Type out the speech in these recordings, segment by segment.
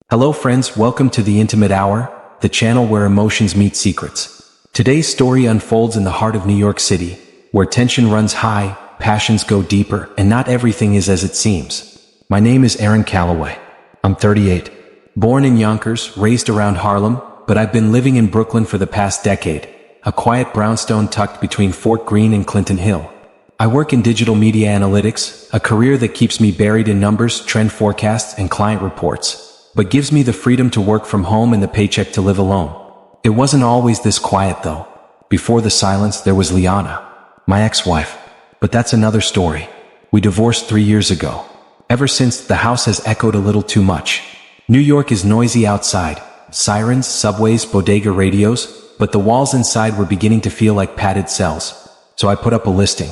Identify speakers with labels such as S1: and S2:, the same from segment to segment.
S1: Hello friends, welcome to the Intimate Hour, the channel where emotions meet secrets. Today's story unfolds in the heart of New York City, where tension runs high, passions go deeper, and not everything is as it seems. My name is Aaron Calloway. I'm 38. Born in Yonkers, raised around Harlem, but I've been living in Brooklyn for the past decade, a quiet brownstone tucked between Fort Greene and Clinton Hill. I work in digital media analytics, a career that keeps me buried in numbers, trend forecasts, and client reports, but gives me the freedom to work from home and the paycheck to live alone. It wasn't always this quiet though. Before the silence, there was Liana, my ex-wife. But that's another story. We divorced 3 years ago. Ever since, the house has echoed a little too much. New York is noisy outside, sirens, subways, bodega radios, but the walls inside were beginning to feel like padded cells. So I put up a listing.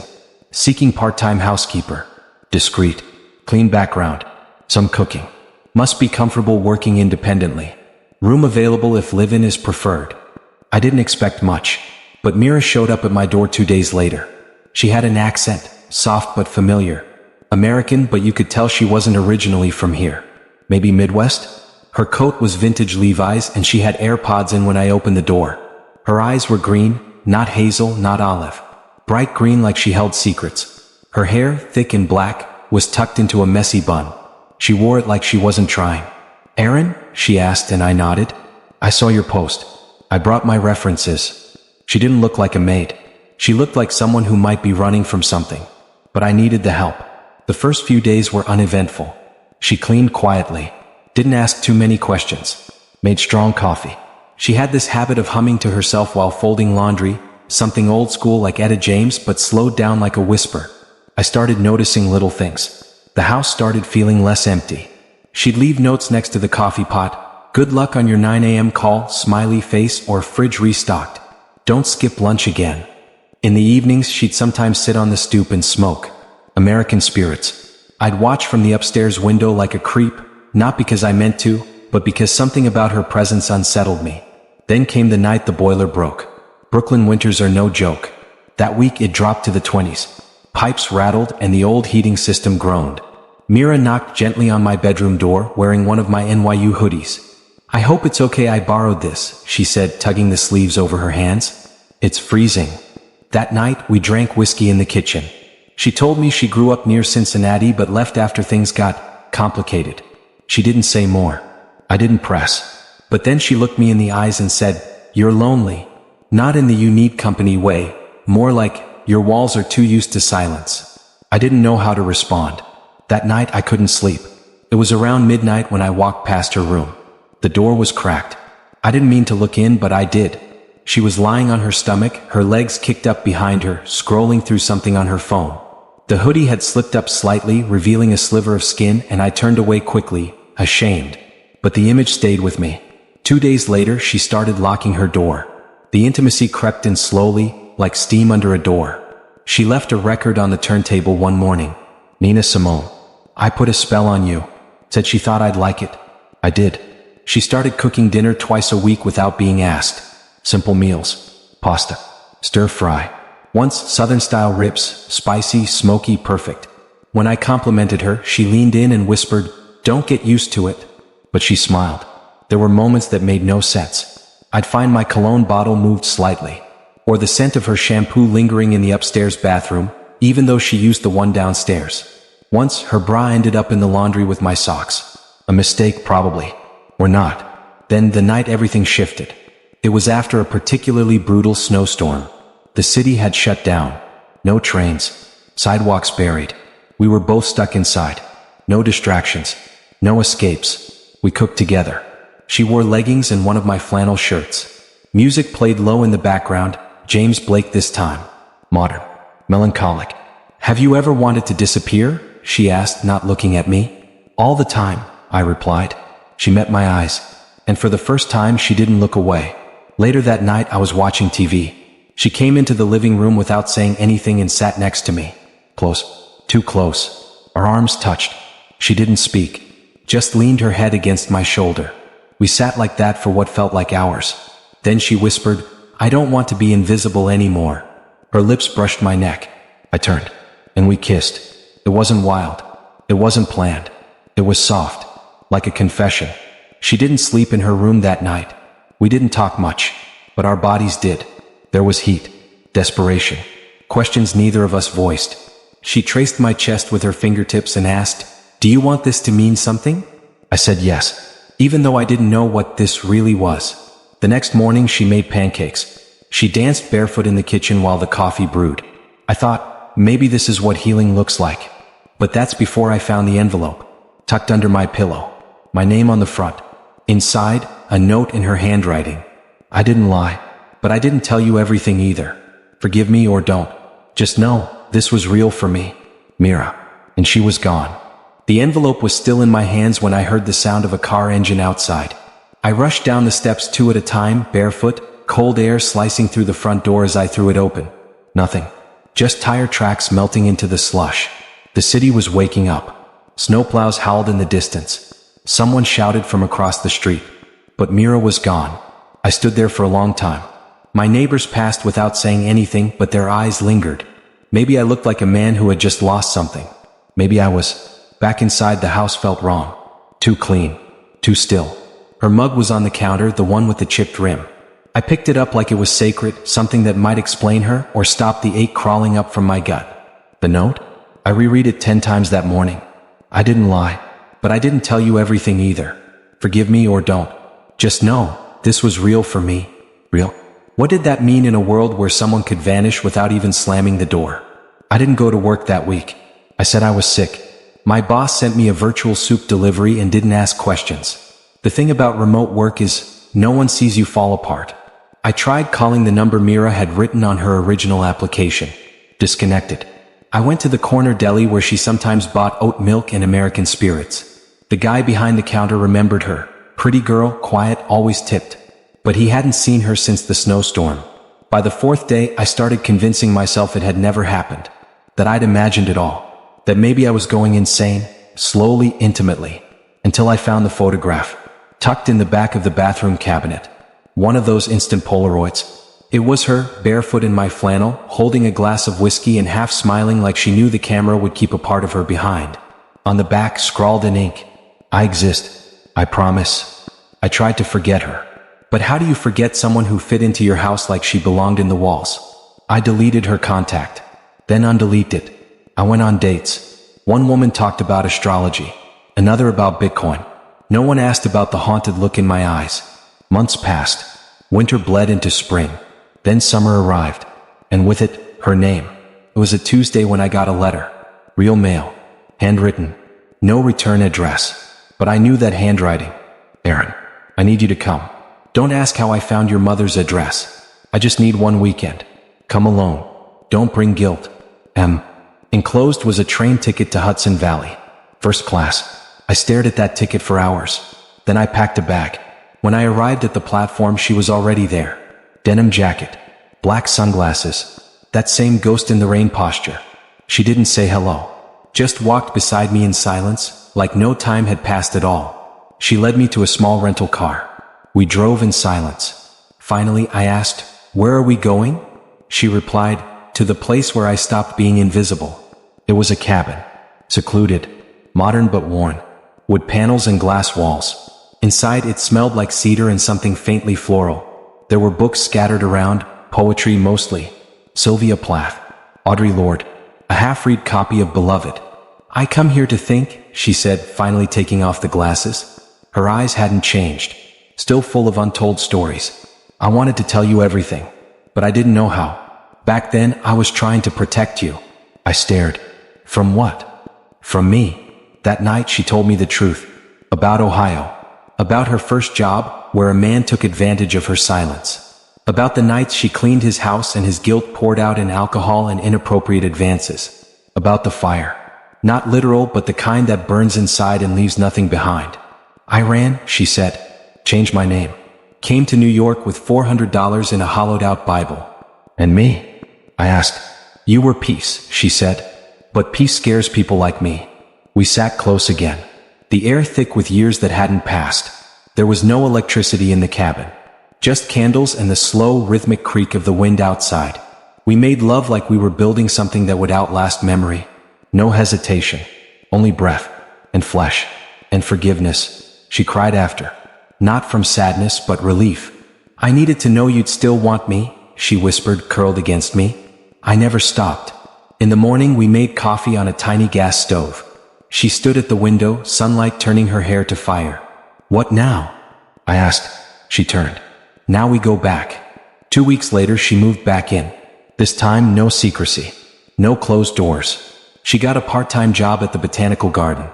S1: Seeking part-time housekeeper. Discreet. Clean background. Some cooking. Must be comfortable working independently. Room available if live-in is preferred. I didn't expect much, but Mira showed up at my door 2 days later. She had an accent, soft but familiar. American, but you could tell she wasn't originally from here. Maybe Midwest? Her coat was vintage Levi's and she had AirPods in when I opened the door. Her eyes were green, not hazel, not olive. Bright green like she held secrets. Her hair, thick and black, was tucked into a messy bun. She wore it like she wasn't trying. "Aaron?" she asked and I nodded. "I saw your post. I brought my references." She didn't look like a maid. She looked like someone who might be running from something. But I needed the help. The first few days were uneventful. She cleaned quietly. Didn't ask too many questions. Made strong coffee. She had this habit of humming to herself while folding laundry, something old school like Etta James but slowed down like a whisper. I started noticing little things. The house started feeling less empty. She'd leave notes next to the coffee pot. "Good luck on your 9 a.m. call, smiley face, or fridge restocked. Don't skip lunch again." In the evenings, she'd sometimes sit on the stoop and smoke. American spirits. I'd watch from the upstairs window like a creep, not because I meant to, but because something about her presence unsettled me. Then came the night the boiler broke. Brooklyn winters are no joke. That week it dropped to the 20s. Pipes rattled and the old heating system groaned. Mira knocked gently on my bedroom door, wearing one of my NYU hoodies. "I hope it's okay I borrowed this," she said, tugging the sleeves over her hands. "It's freezing." That night, we drank whiskey in the kitchen. She told me she grew up near Cincinnati but left after things got complicated. She didn't say more. I didn't press. But then she looked me in the eyes and said, "You're lonely." Not in the "you need company" way, more like, "Your walls are too used to silence." I didn't know how to respond. That night I couldn't sleep. It was around midnight when I walked past her room. The door was cracked. I didn't mean to look in, but I did. She was lying on her stomach, her legs kicked up behind her, scrolling through something on her phone. The hoodie had slipped up slightly, revealing a sliver of skin, and I turned away quickly, ashamed. But the image stayed with me. 2 days later, she started locking her door. The intimacy crept in slowly, like steam under a door. She left a record on the turntable one morning. Nina Simone. "I put a spell on you." Said she thought I'd like it. I did. She started cooking dinner twice a week without being asked. Simple meals. Pasta. Stir fry. Once Southern-style ribs, spicy, smoky, perfect. When I complimented her, she leaned in and whispered, "Don't get used to it." But she smiled. There were moments that made no sense. I'd find my cologne bottle moved slightly, or the scent of her shampoo lingering in the upstairs bathroom, even though she used the one downstairs. Once, her bra ended up in the laundry with my socks. A mistake, probably. Or not. Then, the night everything shifted. It was after a particularly brutal snowstorm. The city had shut down. No trains. Sidewalks buried. We were both stuck inside. No distractions. No escapes. We cooked together. She wore leggings and one of my flannel shirts. Music played low in the background, James Blake this time. Modern. Melancholic. "Have you ever wanted to disappear?" she asked, not looking at me. "All the time," I replied. She met my eyes. And for the first time, she didn't look away. Later that night, I was watching TV. She came into the living room without saying anything and sat next to me. Close. Too close. Our arms touched. She didn't speak. Just leaned her head against my shoulder. We sat like that for what felt like hours. Then she whispered, "I don't want to be invisible anymore." Her lips brushed my neck. I turned. And we kissed. It wasn't wild. It wasn't planned. It was soft. Like a confession. She didn't sleep in her room that night. We didn't talk much, but our bodies did. There was heat, desperation, questions neither of us voiced. She traced my chest with her fingertips and asked, "Do you want this to mean something?" I said yes, even though I didn't know what this really was. The next morning she made pancakes. She danced barefoot in the kitchen while the coffee brewed. I thought, maybe this is what healing looks like. But that's before I found the envelope, tucked under my pillow. My name on the front. Inside, a note in her handwriting. I didn't lie, but I didn't tell you everything either. Forgive me or don't. Just know, this was real for me. Mira. And she was gone. The envelope was still in my hands when I heard the sound of a car engine outside. I rushed down the steps 2 at a time, barefoot, cold air slicing through the front door as I threw it open. Nothing. Just tire tracks melting into the slush. The city was waking up. Snowplows howled in the distance. Someone shouted from across the street. But Mira was gone. I stood there for a long time. My neighbors passed without saying anything, but their eyes lingered. Maybe I looked like a man who had just lost something. Maybe I was. Back inside, the house felt wrong. Too clean. Too still. Her mug was on the counter, the one with the chipped rim. I picked it up like it was sacred, something that might explain her or stop the ache crawling up from my gut. The note? I reread it 10 times that morning. I didn't lie, but I didn't tell you everything either. Forgive me or don't. Just know, this was real for me. Real? What did that mean in a world where someone could vanish without even slamming the door? I didn't go to work that week. I said I was sick. My boss sent me a virtual soup delivery and didn't ask questions. The thing about remote work is, no one sees you fall apart. I tried calling the number Mira had written on her original application. Disconnected. I went to the corner deli where she sometimes bought oat milk and American spirits. The guy behind the counter remembered her. Pretty girl, quiet, always tipped. But he hadn't seen her since the snowstorm. By the 4th day, I started convincing myself it had never happened. That I'd imagined it all. That maybe I was going insane, slowly, intimately. Until I found the photograph. Tucked in the back of the bathroom cabinet. One of those instant Polaroids. It was her, barefoot in my flannel, holding a glass of whiskey and half smiling like she knew the camera would keep a part of her behind. On the back, scrawled in ink, "I exist. I promise." I tried to forget her. But how do you forget someone who fit into your house like she belonged in the walls? I deleted her contact. Then undeleted it. I went on dates. One woman talked about astrology. Another about Bitcoin. No one asked about the haunted look in my eyes. Months passed. Winter bled into spring. Then summer arrived. And with it, her name. It was a Tuesday when I got a letter. Real mail. Handwritten. No return address. But I knew that handwriting. "Aaron, I need you to come. Don't ask how I found your mother's address. I just need one weekend. Come alone. Don't bring guilt. M." Enclosed was a train ticket to Hudson Valley. First class. I stared at that ticket for hours. Then I packed a bag. When I arrived at the platform, she was already there. Denim jacket. Black sunglasses. That same ghost in the rain posture. She didn't say hello. Just walked beside me in silence, like no time had passed at all. She led me to a small rental car. We drove in silence. Finally, I asked, "Where are we going?" She replied, "To the place where I stopped being invisible." It was a cabin. Secluded. Modern but worn. Wood panels and glass walls. Inside it smelled like cedar and something faintly floral. There were books scattered around, poetry mostly. Sylvia Plath. Audre Lorde. A half-read copy of Beloved. "I come here to think," she said, finally taking off the glasses. Her eyes hadn't changed. Still full of untold stories. "I wanted to tell you everything. But I didn't know how. Back then, I was trying to protect you." I stared. From what? From me. That night she told me the truth. About Ohio. About her first job, where a man took advantage of her silence. About the nights she cleaned his house and his guilt poured out in alcohol and inappropriate advances. About the fire. Not literal, but the kind that burns inside and leaves nothing behind. "I ran," she said. "Changed my name. Came to New York with $400 in a hollowed-out Bible." "And me?" I asked. "You were peace," she said. "But peace scares people like me." We sat close again. The air thick with years that hadn't passed. There was no electricity in the cabin. Just candles and the slow, rhythmic creak of the wind outside. We made love like we were building something that would outlast memory. No hesitation. Only breath. And flesh. And forgiveness. She cried after. Not from sadness, but relief. I needed to know you'd still want me, she whispered, curled against me. I never stopped. In the morning, we made coffee on a tiny gas stove. She stood at the window, sunlight turning her hair to fire. What now? I asked. She turned. Now we go back. 2 weeks later, she moved back in. This time, no secrecy. No closed doors. She got a part-time job at the botanical garden.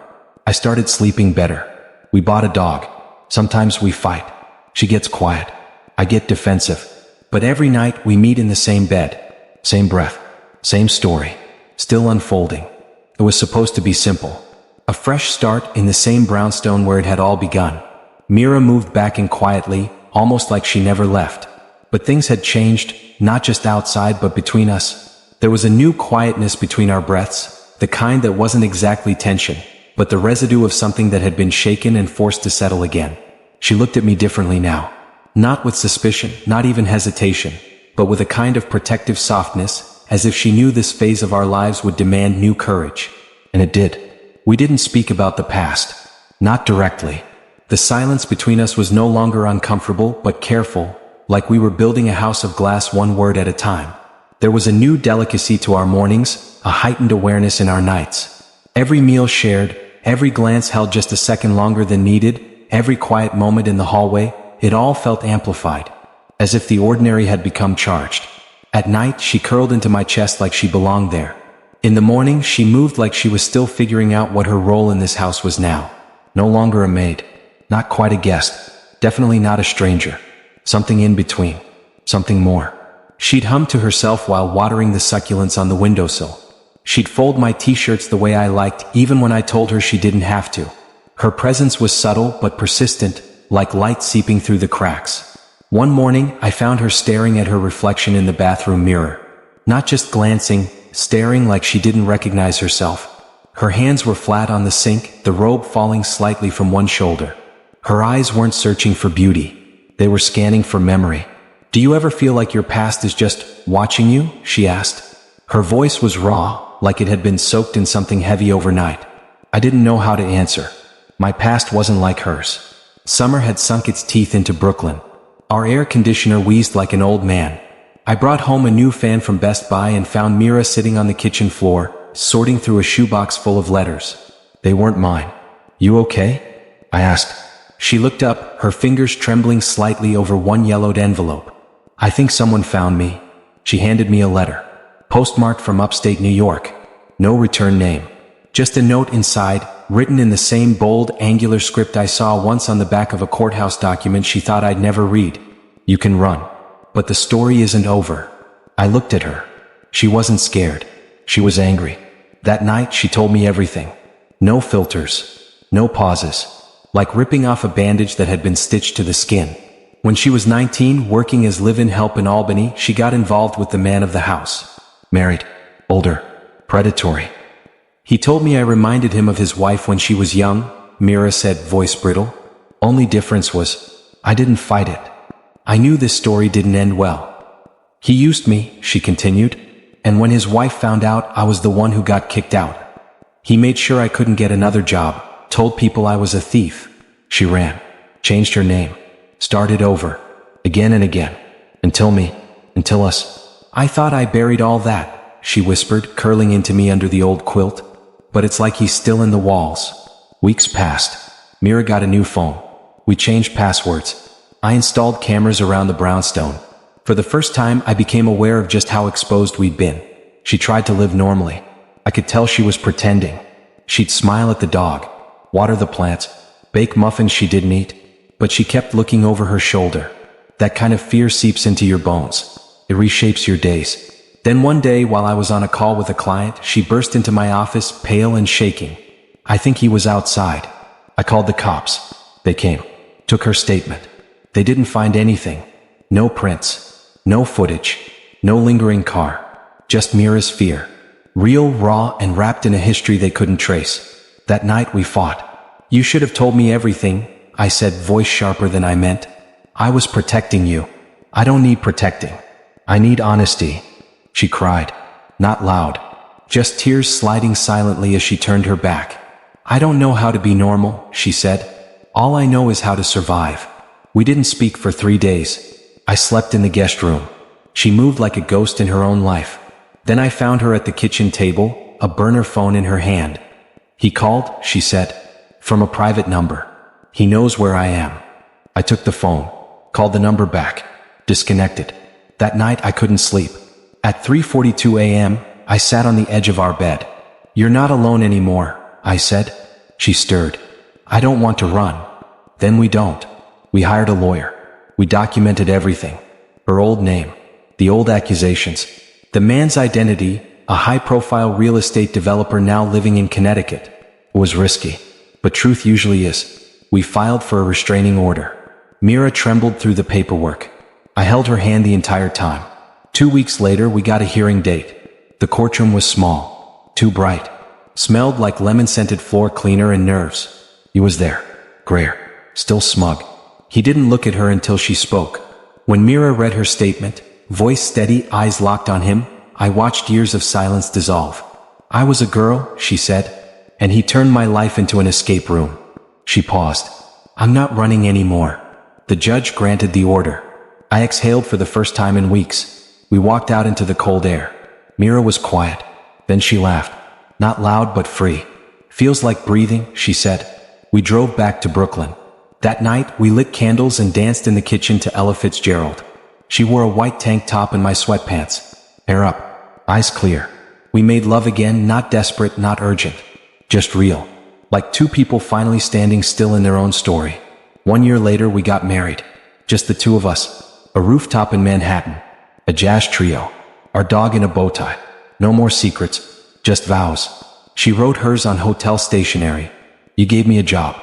S1: I started sleeping better. We bought a dog. Sometimes we fight. She gets quiet. I get defensive. But every night we meet in the same bed. Same breath. Same story. Still unfolding. It was supposed to be simple. A fresh start in the same brownstone where it had all begun. Mira moved back in quietly, almost like she never left. But things had changed, not just outside but between us. There was a new quietness between our breaths, the kind that wasn't exactly tension, but the residue of something that had been shaken and forced to settle again. She looked at me differently now. Not with suspicion, not even hesitation, but with a kind of protective softness, as if she knew this phase of our lives would demand new courage. And it did. We didn't speak about the past. Not directly. The silence between us was no longer uncomfortable, but careful, like we were building a house of glass one word at a time. There was a new delicacy to our mornings, a heightened awareness in our nights. Every meal shared, every glance held just a second longer than needed, every quiet moment in the hallway, it all felt amplified, as if the ordinary had become charged. At night, she curled into my chest like she belonged there. In the morning, she moved like she was still figuring out what her role in this house was now. No longer a maid. Not quite a guest. Definitely not a stranger. Something in between. Something more. She'd hum to herself while watering the succulents on the windowsill. She'd fold my t-shirts the way I liked, even when I told her she didn't have to. Her presence was subtle but persistent, like light seeping through the cracks. One morning, I found her staring at her reflection in the bathroom mirror. Not just glancing, staring like she didn't recognize herself. Her hands were flat on the sink, the robe falling slightly from one shoulder. Her eyes weren't searching for beauty. They were scanning for memory. Do you ever feel like your past is just watching you? She asked. Her voice was raw, like it had been soaked in something heavy overnight. I didn't know how to answer. My past wasn't like hers. Summer had sunk its teeth into Brooklyn. Our air conditioner wheezed like an old man. I brought home a new fan from Best Buy and found Mira sitting on the kitchen floor, sorting through a shoebox full of letters. They weren't mine. You okay? I asked. She looked up, her fingers trembling slightly over one yellowed envelope. I think someone found me. She handed me a letter. Postmarked from upstate New York. No return name. Just a note inside, written in the same bold, angular script I saw once on the back of a courthouse document she thought I'd never read. You can run. But the story isn't over. I looked at her. She wasn't scared. She was angry. That night she told me everything. No filters. No pauses. Like ripping off a bandage that had been stitched to the skin. When she was 19, working as live-in help in Albany, she got involved with the man of the house. Married. Older. Predatory. He told me I reminded him of his wife when she was young, Mira said, voice brittle. Only difference was, I didn't fight it. I knew this story didn't end well. He used me, she continued, and when his wife found out, I was the one who got kicked out. He made sure I couldn't get another job, told people I was a thief. She ran, changed her name, started over, again and again, until us. I thought I buried all that, she whispered, curling into me under the old quilt. But it's like he's still in the walls. Weeks passed. Mira got a new phone. We changed passwords. I installed cameras around the brownstone. For the first time, I became aware of just how exposed we'd been. She tried to live normally. I could tell she was pretending. She'd smile at the dog, water the plants, bake muffins she didn't eat, but she kept looking over her shoulder. That kind of fear seeps into your bones. It reshapes your days. Then one day, while I was on a call with a client, she burst into my office, pale and shaking. I think he was outside. I called the cops. They came. Took her statement. They didn't find anything. No prints. No footage. No lingering car. Just Mira's fear. Real, raw, and wrapped in a history they couldn't trace. That night we fought. You should have told me everything, I said, voice sharper than I meant. I was protecting you. I don't need protecting. I need honesty. She cried. Not loud. Just tears sliding silently as she turned her back. I don't know how to be normal, she said. All I know is how to survive. We didn't speak for 3 days. I slept in the guest room. She moved like a ghost in her own life. Then I found her at the kitchen table, a burner phone in her hand. "He called," she said, "from a private number. He knows where I am." I took the phone, called the number back, disconnected. That night I couldn't sleep. At 3:42 a.m., I sat on the edge of our bed. "You're not alone anymore," I said. She stirred. "I don't want to run." "Then we don't." We hired a lawyer. We documented everything. Her old name, the old accusations, the man's identity, a high-profile real estate developer now living in Connecticut. It was risky, but truth usually is. We filed for a restraining order. Mira trembled through the paperwork. I held her hand the entire time. 2 weeks later, we got a hearing date. The courtroom was small, too bright, smelled like lemon-scented floor cleaner and nerves. He was there, Greer, still smug. He didn't look at her until she spoke. When Mira read her statement, voice steady, eyes locked on him, I watched years of silence dissolve. "I was a girl," she said, "and he turned my life into an escape room." She paused. "I'm not running anymore." The judge granted the order. I exhaled for the first time in weeks. We walked out into the cold air. Mira was quiet. Then she laughed. Not loud but free. "Feels like breathing," she said. We drove back to Brooklyn. That night, we lit candles and danced in the kitchen to Ella Fitzgerald. She wore a white tank top and my sweatpants. Hair up, eyes clear. We made love again, not desperate, not urgent. Just real. Like two people finally standing still in their own story. 1 year later, we got married. Just the two of us. A rooftop in Manhattan. A jazz trio. Our dog in a bow tie. No more secrets. Just vows. She wrote hers on hotel stationery. "You gave me a job.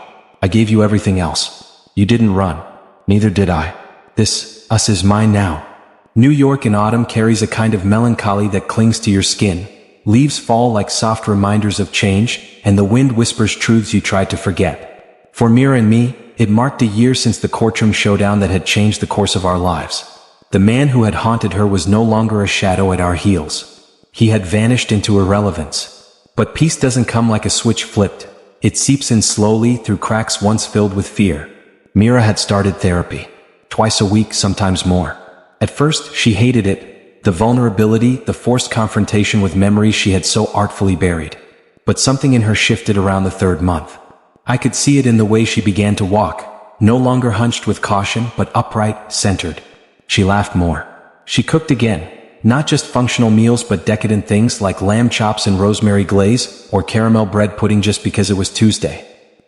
S1: I gave you everything else. You didn't run. Neither did I. This, us is mine now." New York in autumn carries a kind of melancholy that clings to your skin. Leaves fall like soft reminders of change, and the wind whispers truths you tried to forget. For Mira and me, it marked a year since the courtroom showdown that had changed the course of our lives. The man who had haunted her was no longer a shadow at our heels. He had vanished into irrelevance. But peace doesn't come like a switch flipped. It seeps in slowly through cracks once filled with fear. Mira had started therapy. Twice a week, sometimes more. At first, she hated it. The vulnerability, the forced confrontation with memories she had so artfully buried. But something in her shifted around the 3rd month. I could see it in the way she began to walk. No longer hunched with caution, but upright, centered. She laughed more. She cooked again. Not just functional meals but decadent things like lamb chops and rosemary glaze, or caramel bread pudding just because it was Tuesday.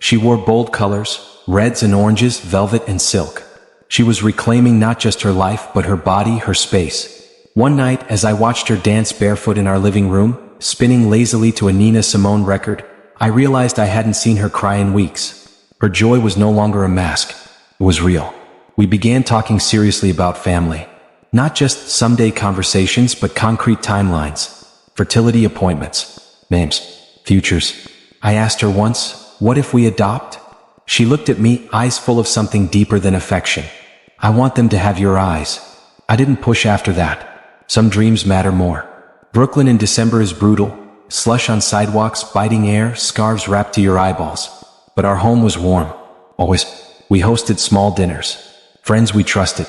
S1: She wore bold colors, reds and oranges, velvet and silk. She was reclaiming not just her life but her body, her space. One night, as I watched her dance barefoot in our living room, spinning lazily to a Nina Simone record, I realized I hadn't seen her cry in weeks. Her joy was no longer a mask. It was real. We began talking seriously about family. Not just someday conversations, but concrete timelines. Fertility appointments. Names. Futures. I asked her once, "What if we adopt?" She looked at me, eyes full of something deeper than affection. "I want them to have your eyes." I didn't push after that. Some dreams matter more. Brooklyn in December is brutal. Slush on sidewalks, biting air, scarves wrapped to your eyeballs. But our home was warm. Always. We hosted small dinners. Friends we trusted.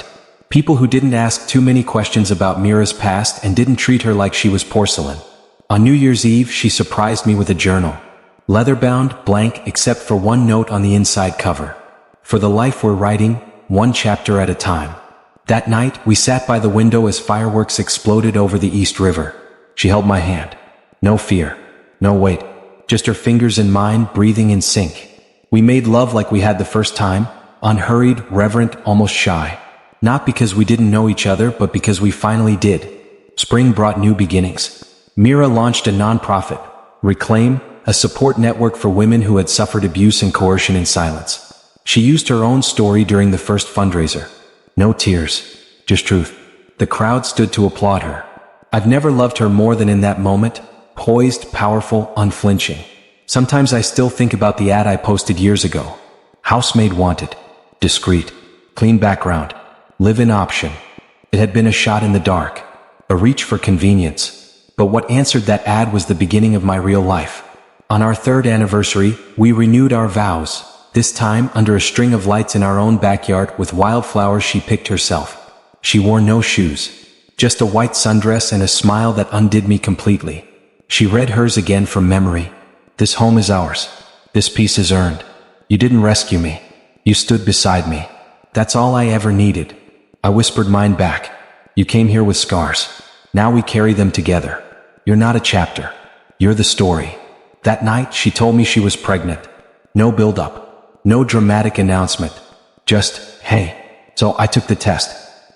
S1: People who didn't ask too many questions about Mira's past and didn't treat her like she was porcelain. On New Year's Eve, she surprised me with a journal. Leather-bound, blank, except for one note on the inside cover. "For the life we're writing, one chapter at a time." That night, we sat by the window as fireworks exploded over the East River. She held my hand. No fear. No weight. Just her fingers in mine, breathing in sync. We made love like we had the first time, unhurried, reverent, almost shy. Not because we didn't know each other, but because we finally did. Spring brought new beginnings. Mira launched a nonprofit, Reclaim, a support network for women who had suffered abuse and coercion in silence. She used her own story during the first fundraiser. No tears, just truth. The crowd stood to applaud her. I've never loved her more than in that moment, poised, powerful, unflinching. Sometimes I still think about the ad I posted years ago. Housemaid wanted. Discreet. Clean background. Live-in option. It had been a shot in the dark. A reach for convenience. But what answered that ad was the beginning of my real life. On our 3rd anniversary, we renewed our vows. This time, under a string of lights in our own backyard with wildflowers she picked herself. She wore no shoes, just a white sundress and a smile that undid me completely. She read hers again from memory. This home is ours. This peace is earned. You didn't rescue me. You stood beside me. That's all I ever needed. I whispered mine back. You came here with scars. Now we carry them together. You're not a chapter. You're the story. That night, she told me she was pregnant. No build-up. No dramatic announcement. Just, hey. So I took the test.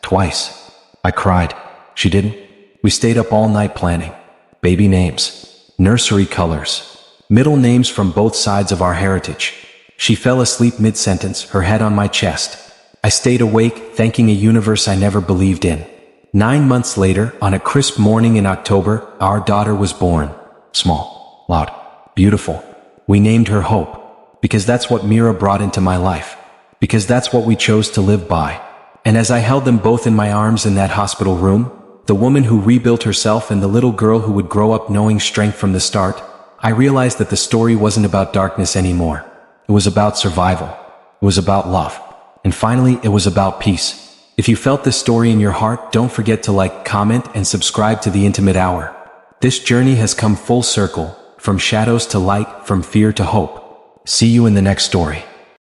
S1: Twice. I cried. She didn't. We stayed up all night planning. Baby names. Nursery colors. Middle names from both sides of our heritage. She fell asleep mid-sentence, her head on my chest. I stayed awake, thanking a universe I never believed in. 9 months later, on a crisp morning in October, our daughter was born. Small, loud, beautiful. We named her Hope, because that's what Mira brought into my life. Because that's what we chose to live by. And as I held them both in my arms in that hospital room, the woman who rebuilt herself and the little girl who would grow up knowing strength from the start, I realized that the story wasn't about darkness anymore. It was about survival. It was about love. And finally, it was about peace. If you felt this story in your heart, don't forget to like, comment, and subscribe to The Intimate Hour. This journey has come full circle, from shadows to light, from fear to hope. See you in the next story.